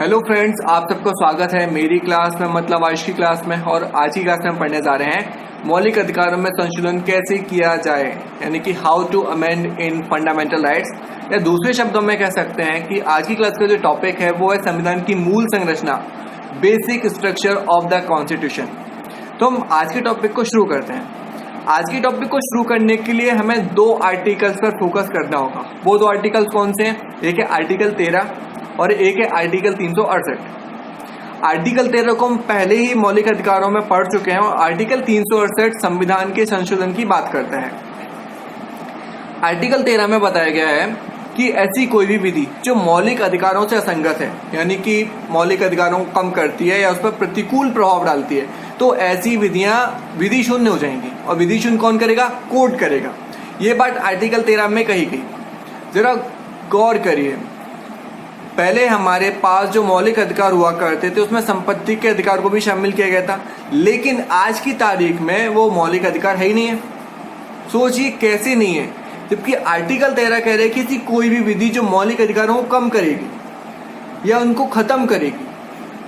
Hello friends, आप सबको स्वागत है मेरी क्लास में, मतलब आज की क्लास में। और आज की क्लास में हम पढ़ने जा रहे हैं मौलिक अधिकारों में संशोधन कैसे किया जाए, यानी कि how to amend in fundamental rights, या दूसरे शब्दों में कह सकते हैं कि आज की क्लास का जो टॉपिक है वो है संविधान की मूल संरचना, basic structure of the constitution. तो हम आज के टॉपिक को शुरू करते हैं। आज के टॉपिक को शुरू करने के लिए हमें दो आर्टिकल्स पर फोकस करना होगा। वो दो आर्टिकल्स कौन से हैं? एक है आर्टिकल 13 और एक है आर्टिकल 368। आर्टिकल 13 को हम पहले ही मौलिक अधिकारों में पढ़ चुके हैं और आर्टिकल 368 संविधान के संशोधन की बात करता है। आर्टिकल 13 में बताया गया है कि ऐसी कोई भी विधि जो मौलिक अधिकारों से असंगत है, यानी कि मौलिक अधिकारों को कम करती है या उस पर प्रतिकूल प्रभाव डालती है, तो ऐसी विधियां विधि शून्य हो जाएंगी। और विधि शून्य कौन करेगा? कोर्ट करेगा। ये बात आर्टिकल 13 में कही गई। जरा गौर करिए, पहले हमारे पास जो मौलिक अधिकार हुआ करते थे उसमें संपत्ति के अधिकार को भी शामिल किया गया था, लेकिन आज की तारीख में वो मौलिक अधिकार है ही नहीं है। सोचिए कैसे नहीं है, जबकि आर्टिकल 13 कह रहे हैं कि कोई भी विधि जो मौलिक अधिकारों को कम करेगी या उनको खत्म करेगी,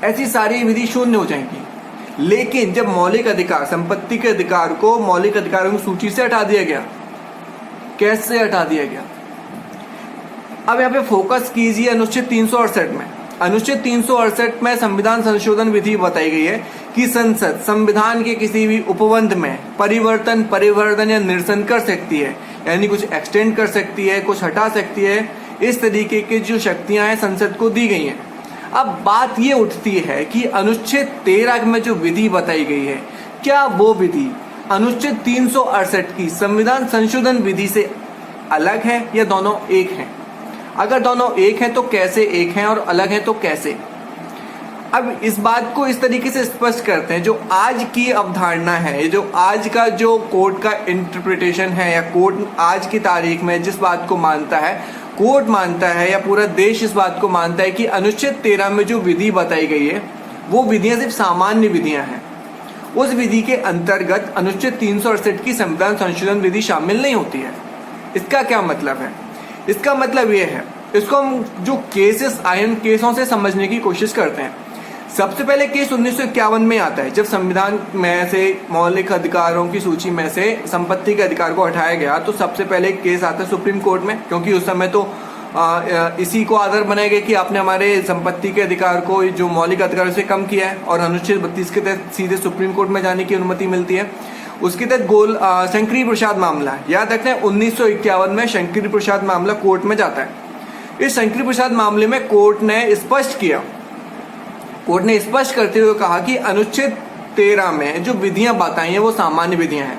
ऐसी सारी विधि शून्य हो जाएंगी। लेकिन जब मौलिक अधिकार, संपत्ति के अधिकार को मौलिक अधिकारों की सूची से हटा दिया गया, कैसे हटा दिया गया? अब यहाँ पे फोकस कीजिए अनुच्छेद 368 में। अनुच्छेद 368 में संविधान संशोधन विधि बताई गई है कि संसद संविधान के किसी भी उपबंध में परिवर्तन, परिवर्धन या निरसन कर सकती है, यानी कुछ एक्सटेंड कर सकती है, कुछ हटा सकती है। इस तरीके की जो शक्तियां हैं संसद को दी गई हैं। अब बात ये उठती है कि अनुच्छेद 13 में जो विधि बताई गई है, क्या वो विधि अनुच्छेद 368 की संविधान संशोधन विधि से अलग है या दोनों एक हैं? अगर दोनों एक हैं तो कैसे एक हैं, और अलग हैं तो कैसे? अब इस बात को इस तरीके से स्पष्ट करते हैं। जो आज की अवधारणा है, जो आज का जो कोर्ट का इंटरप्रिटेशन है, या कोर्ट आज की तारीख में जिस बात को मानता है, कोर्ट मानता है या पूरा देश इस बात को मानता है कि अनुच्छेद 13 में जो विधि बताई गई है वो विधियां सिर्फ सामान्य विधियां हैं। उस विधि के अंतर्गत अनुच्छेद 368 की संविधान संशोधन विधि शामिल नहीं होती है। इसका क्या मतलब है? इसका मतलब ये है, इसको हम जो केसेस आए उन केसों से समझने की कोशिश करते हैं। सबसे पहले केस 1951 में आता है, जब संविधान में से मौलिक अधिकारों की सूची में से संपत्ति के अधिकार को हटाया गया। तो सबसे पहले केस आता है सुप्रीम कोर्ट में, क्योंकि उस समय तो इसी को आधार बनाया गया कि आपने हमारे संपत्ति के अधिकार को जो मौलिक अधिकारों से कम किया है, और अनुच्छेद 32 के तहत सीधे सुप्रीम कोर्ट में जाने की अनुमति मिलती है। उसके तहत शंकरी प्रसाद मामला, याद रखते हैं 1951 में शंकरी प्रसाद मामला कोर्ट में जाता है। इस शंकरी प्रसाद मामले में कोर्ट ने स्पष्ट करते हुए कहा कि अनुच्छेद 13 में जो विधियां बताई हैं वो सामान्य विधियां हैं,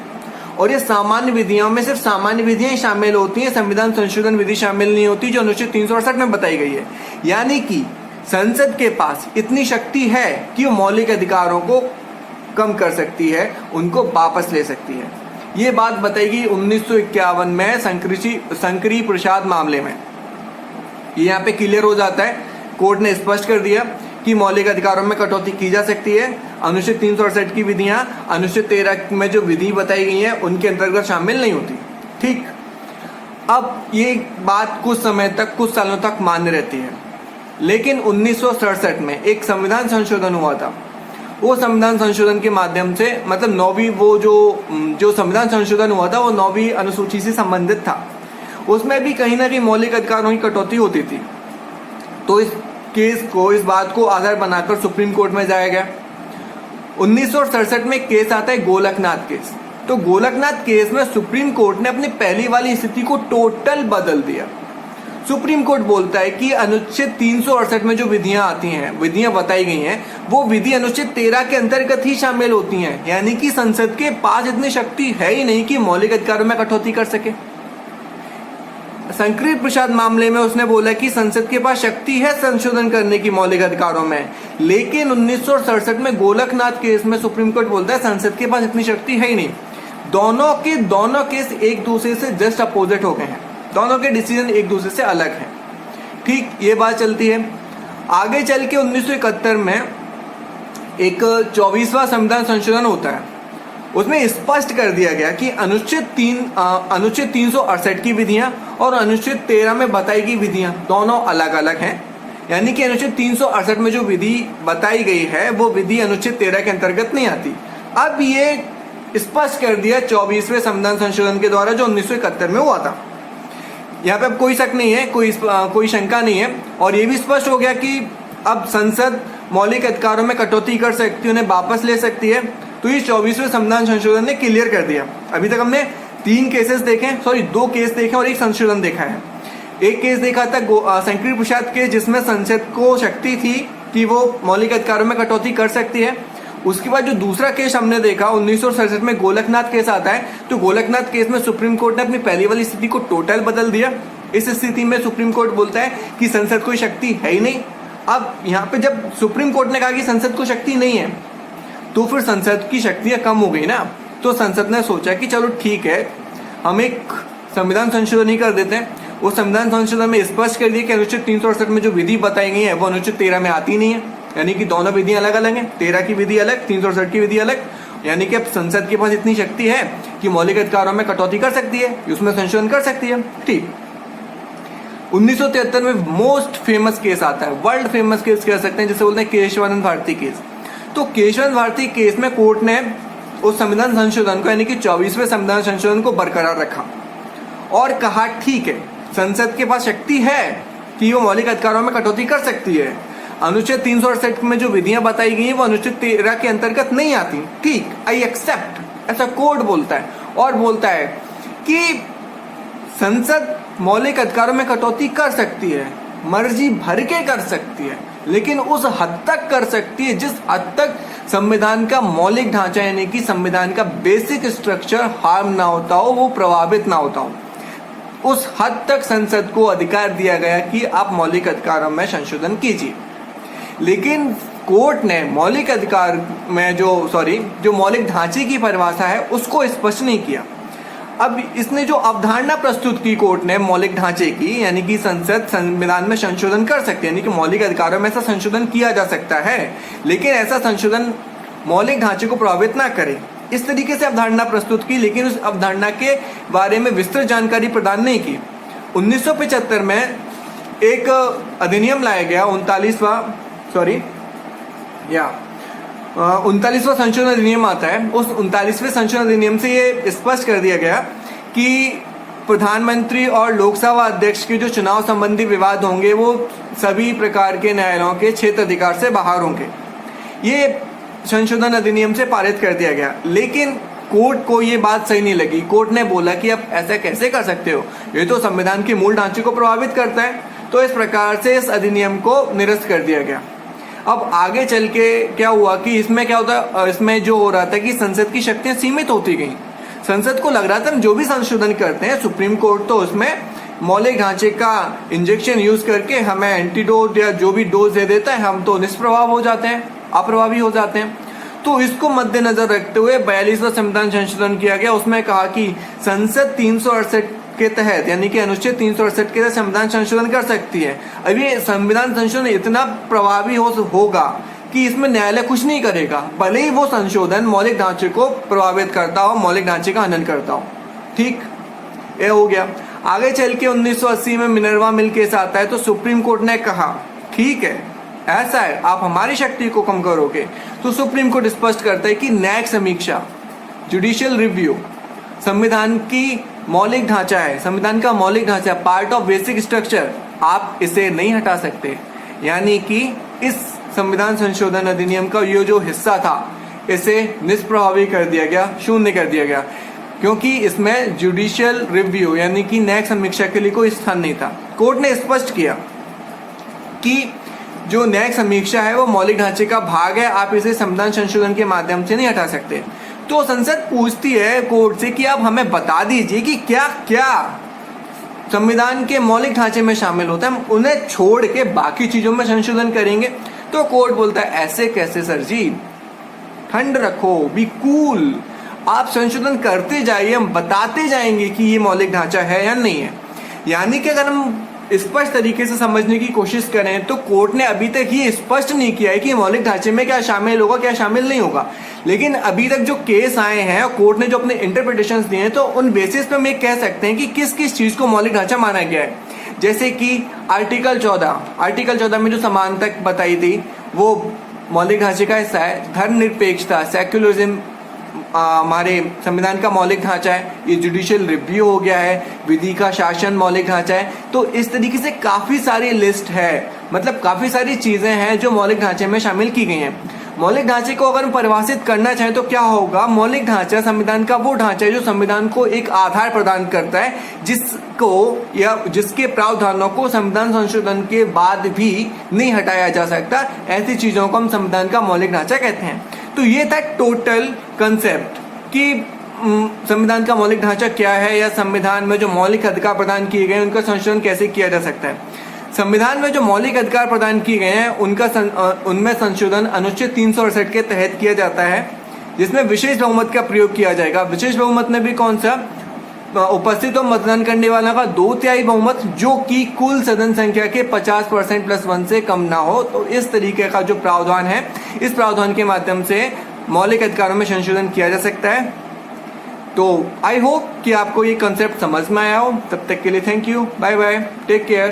और ये सामान्य विधियों में सिर्फ सामान्य विधियां ही शामिल होती हैं, संविधान संशोधन विधि शामिल नहीं होती जो अनुच्छेद 368 में बताई गई है। यानी कि संसद के पास इतनी शक्ति है कि वो मौलिक अधिकारों को कम कर सकती है, उनको वापस ले सकती है। ये बात बताई गई 1951 में शंकरी प्रसाद मामले में। ये यहाँ पे क्लियर हो जाता है, कोर्ट ने स्पष्ट कर दिया कि मौलिक अधिकारों में कटौती की जा सकती है। अनुच्छेद 368 की विधियां अनुच्छेद 13 में जो विधि बताई गई है उनके अंतर्गत शामिल नहीं होती। ठीक, अब ये बात कुछ समय तक, कुछ सालों तक मान्य रहती है, लेकिन 1967 में एक संविधान संशोधन हुआ था। वो संविधान संशोधन के माध्यम से, मतलब नौवीं, वो जो संविधान संशोधन हुआ था वो 9वीं अनुसूची से संबंधित था। उसमें भी कहीं ना कहीं मौलिक अधिकारों की कटौती होती थी। तो इस केस को, इस बात को आधार बनाकर सुप्रीम कोर्ट में जाया गया। 1967 में केस आता है गोलकनाथ केस। तो गोलकनाथ केस में सुप्रीम कोर्ट ने अपनी पहली वाली स्थिति को टोटल बदल दिया। सुप्रीम कोर्ट बोलता है कि अनुच्छेद 368 में जो विधियां आती हैं, विधियां बताई गई हैं, वो विधि अनुच्छेद 13 के अंतर्गत ही शामिल होती हैं। यानी कि संसद के पास इतनी शक्ति है ही नहीं कि मौलिक अधिकारों में कटौती कर सके। शंकरी प्रसाद मामले में उसने बोला कि संसद के पास शक्ति है संशोधन करने की मौलिक अधिकारों में, लेकिन 1967 में गोलकनाथ केस में सुप्रीम कोर्ट बोलता है संसद के पास इतनी शक्ति है ही नहीं। दोनों केस एक दूसरे से जस्ट अपोजिट हो गए हैं, दोनों के डिसीजन एक दूसरे से अलग हैं। ठीक, ये बात चलती है। आगे चल के 1971 में एक 24वां संविधान संशोधन होता है। उसमें स्पष्ट कर दिया गया कि अनुच्छेद 368 की विधियां और अनुच्छेद 13 में बताई गई विधियां दोनों अलग अलग हैं। यानी कि अनुच्छेद 368 में जो विधि बताई गई है वो विधि अनुच्छेद 13 के अंतर्गत नहीं आती। अब ये स्पष्ट कर दिया 24वें संविधान संशोधन के द्वारा जो 1971 में हुआ था। यहाँ पे अब कोई शक नहीं है, कोई शंका नहीं है, और ये भी स्पष्ट हो गया कि अब संसद मौलिक अधिकारों में कटौती कर सकती है, उन्हें वापस ले सकती है। तो ये 24वें संविधान संशोधन ने क्लियर कर दिया। अभी तक हमने 2 केस देखे और एक संशोधन देखा है। एक केस देखा था शंकर प्रसाद केस, जिसमें संसद को शक्ति थी कि वो मौलिक अधिकारों में कटौती कर सकती है। उसके बाद जो दूसरा केस हमने देखा 1967 में गोलकनाथ केस आता है। तो गोलकनाथ केस में सुप्रीम कोर्ट ने अपनी पहली वाली स्थिति को टोटल बदल दिया। इस स्थिति में सुप्रीम कोर्ट बोलता है कि संसद को शक्ति है ही नहीं। अब यहाँ पे जब सुप्रीम कोर्ट ने कहा कि संसद को शक्ति नहीं है, तो फिर संसद की शक्तियां कम हो गई ना। तो संसद ने सोचा कि चलो ठीक है, हम एक संविधान संशोधन ही कर देते हैं। उस संविधान संशोधन में स्पष्ट कर दिया कि अनुच्छेद 368 में जो विधि बताई गई है वो अनुच्छेद 13 में आती नहीं है, यानी कि दोनों विधियां अलग अलग हैं। 13 की विधि अलग, 368 की विधि अलग। यानी कि अब संसद के पास इतनी शक्ति है कि मौलिक अधिकारों में कटौती कर सकती है, उसमें संशोधन कर सकती है। ठीक। 1973 में मोस्ट फेमस केस आता है, वर्ल्ड फेमस केस कह सकते हैं, जिसे बोलते हैं केशवानंद भारती केस। तो केशवानंद भारती केस में कोर्ट ने उस संविधान संशोधन को, यानी कि 24वें संविधान संशोधन को बरकरार रखा और कहा ठीक है, संसद के पास शक्ति है कि वो मौलिक अधिकारों में कटौती कर सकती है। अनुच्छेद 368 में जो विधियां बताई गई हैं वो अनुच्छेद 13 के अंतर्गत नहीं आती। ठीक, आई एक्सेप्ट, ऐसा कोर्ट बोलता है। और बोलता है कि संसद मौलिक अधिकारों में कटौती कर सकती है, मर्जी भर के कर सकती है, लेकिन उस हद तक कर सकती है जिस हद तक संविधान का मौलिक ढांचा, यानी कि संविधान का बेसिक स्ट्रक्चर हार्म ना होता हो, वो प्रभावित ना होता हो। उस हद तक संसद को अधिकार दिया गया कि आप मौलिक अधिकारों में संशोधन कीजिए। लेकिन कोर्ट ने मौलिक अधिकार में जो मौलिक ढांचे की परिभाषा है उसको स्पष्ट नहीं किया। अब इसने जो अवधारणा प्रस्तुत की कोर्ट ने मौलिक ढांचे की, यानी कि संसद संविधान में संशोधन कर सकती है, यानी कि मौलिक अधिकारों में ऐसा संशोधन किया जा सकता है, लेकिन ऐसा संशोधन मौलिक ढांचे को प्रभावित ना करे, इस तरीके से अवधारणा प्रस्तुत की। लेकिन उस अवधारणा के बारे में विस्तृत जानकारी प्रदान नहीं की। 1975 में एक अधिनियम लाया गया, 39वां संशोधन अधिनियम आता है। उस 39वें संशोधन अधिनियम से ये स्पष्ट कर दिया गया कि प्रधानमंत्री और लोकसभा अध्यक्ष के जो चुनाव संबंधी विवाद होंगे वो सभी प्रकार के न्यायालयों के क्षेत्र अधिकार से बाहर होंगे। ये संशोधन अधिनियम से पारित कर दिया गया। लेकिन कोर्ट को ये बात सही नहीं लगी। कोर्ट ने बोला कि आप ऐसा कैसे कर सकते हो, ये तो संविधान के मूल ढांचे को प्रभावित करता है। तो इस प्रकार से इस अधिनियम को निरस्त कर दिया गया। अब आगे चल के क्या हुआ कि इसमें क्या होता, इसमें जो हो रहा था कि संसद की शक्तियां सीमित होती गई। संसद को लग रहा था हम जो भी संशोधन करते हैं, सुप्रीम कोर्ट तो उसमें मौलिक ढांचे का इंजेक्शन यूज करके हमें एंटीडोट या जो भी डोज दे देता है, हम तो निष्प्रभाव हो जाते हैं, अप्रभावी हो जाते हैं। तो इसको मद्देनजर रखते हुए 42वां संविधान संशोधन किया गया। उसमें कहा कि संसद 368 के तहत, यानी कि अनुच्छेद 368 के तहत संविधान संशोधन कर सकती है। अब ये संविधान संशोधन इतना प्रभावी होगा कि इसमें न्यायालय कुछ नहीं करेगा, भले ही वो संशोधन मौलिक ढांचे को प्रभावित करता हो, मौलिक ढांचे का हनन करता हो। ठीक, ये हो गया। आगे चल के 1980 में मिनर्वा मिल केस आता है। तो सुप्रीम कोर्ट ने कहा ठीक है, ऐसा है, आप हमारी शक्ति को कम करोगे। तो सुप्रीम कोर्ट स्पष्ट करता है कि न्यायिक समीक्षा, जुडिशियल रिव्यू संविधान की मौलिक ढांचा है, संविधान का मौलिक ढांचा, पार्ट ऑफ बेसिक स्ट्रक्चर, आप इसे नहीं हटा सकते। यानी कि इस संविधान संशोधन अधिनियम का ये जो हिस्सा था इसे निष्प्रभावी कर दिया गया, शून्य कर दिया गया, क्योंकि इसमें जुडिशियल रिव्यू यानी कि न्यायिक समीक्षा के लिए कोई स्थान नहीं था। कोर्ट ने स्पष्ट किया कि जो न्यायिक समीक्षा है वो मौलिक ढांचे का भाग है, आप इसे संविधान संशोधन के माध्यम से नहीं हटा सकते। तो संसद पूछती है कोर्ट से कि आप हमें बता दीजिए कि क्या क्या संविधान के मौलिक ढांचे में शामिल होता है, हम उन्हें छोड़ के बाकी चीजों में संशोधन करेंगे। तो कोर्ट बोलता है ऐसे कैसे सर जी, ठंड रखो, बी कूल, आप संशोधन करते जाइए, हम बताते जाएंगे कि ये मौलिक ढांचा है या नहीं है। यानी कि अगर हम स्पष्ट तरीके से समझने की कोशिश करें तो कोर्ट ने अभी तक ये स्पष्ट नहीं किया है कि मौलिक ढांचे में क्या शामिल होगा, क्या शामिल नहीं होगा। लेकिन अभी तक जो केस आए हैं, कोर्ट ने जो अपने इंटरप्रिटेशंस दिए हैं, तो उन बेसिस पे हम ये कह सकते हैं कि किस किस चीज को मौलिक ढांचा माना गया है। जैसे कि आर्टिकल 14 में जो समानता बताई थी वो मौलिक ढांचे का हिस्सा है। धर्मनिरपेक्षता, सेक्युलरिज्म हमारे संविधान का मौलिक ढांचा है। ये जुडिशियल रिव्यू हो गया है, विधि का शासन मौलिक ढांचा है। तो इस तरीके से काफी सारी लिस्ट है, मतलब काफी सारी चीजें हैं जो मौलिक ढांचे में शामिल की गई हैं। मौलिक ढांचे को अगर हम परिभाषित करना चाहें तो क्या होगा? मौलिक ढांचा संविधान का वो ढांचा है जो संविधान को एक आधार प्रदान करता है, जिसको या जिसके प्रावधानों को संविधान संशोधन के बाद भी नहीं हटाया जा सकता। ऐसी चीजों को हम संविधान का मौलिक ढांचा कहते हैं। तो ये था टोटल कंसेप्ट कि संविधान का मौलिक ढांचा क्या है, या संविधान में जो मौलिक अधिकार प्रदान किए गए उनका संशोधन कैसे किया जा सकता है। संविधान में जो मौलिक अधिकार प्रदान किए गए हैं उनमें संशोधन अनुच्छेद 368 के तहत किया जाता है, जिसमें विशेष बहुमत का प्रयोग किया जाएगा। विशेष बहुमत में भी कौन सा? उपस्थित और मतदान करने वाला का 2/3 बहुमत, जो कि कुल सदन संख्या के 50% + 1 से कम ना हो। तो इस तरीके का जो प्रावधान है, इस प्रावधान के माध्यम से मौलिक अधिकारों में संशोधन किया जा सकता है। तो आई होप कि आपको ये कंसेप्ट समझ में आया हो। तब तक के लिए thank you, bye bye, take care.